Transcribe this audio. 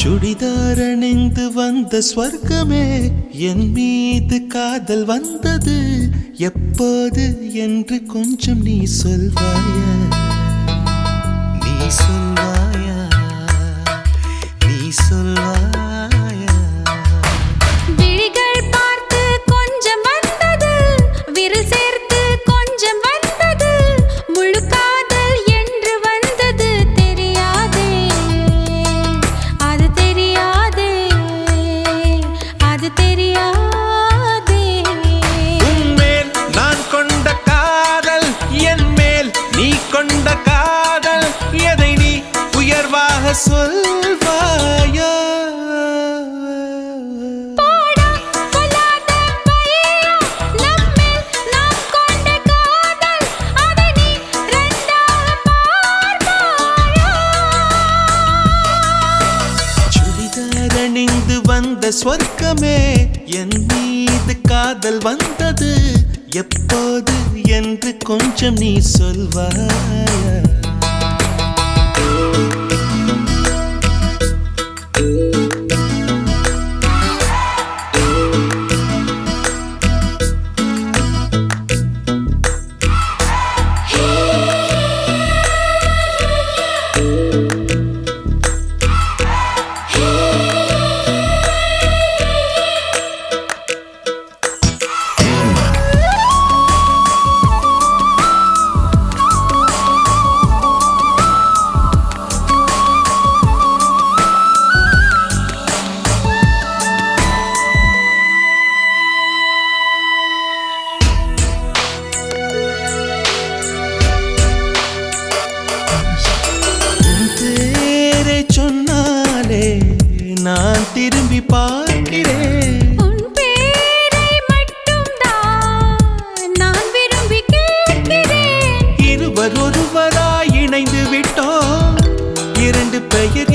சுடிதார் அணிந்து வந்த ஸ்வர்க்கமே என் மீது காதல் வந்தது எப்போது என்று கொஞ்சம் நீ சொல்வாயா நீ சொல்வாயா நீ சொல்வாயா விழிகள் பார்த்து கொஞ்சம் வந்தது விரல் சேர்த்து கொஞ்சம் வந்தது முழு காதல் என்று வந்தது தெரியாதே அது தெரியாதே அது தெரியாதே உன்மேல் நான் கொண்ட காதல் என் மேல் நீ கொண்ட காதல் எதை நீ உயர்வாக சொல்வாயா போடா பொல்லாத பையா நம்மேல் நாம் கொண்ட காதல் அதை நீ ரெண்டாக பார்ப்பாயா சுடிதார் அணிந்து வந்த ஸ்வர்க்கமே என் மீது காதல் வந்தது எப்போது என்று கொஞ்சம் நீ சொல்வாயா நான் திரும்பி பார்க்கிறேன் உன் பேரை மட்டும் தான் நான் விரும்பி கேட்கிறேன் இருவர் ஒருவராய் இணைந்து விட்டோம் இரண்டு பெயர்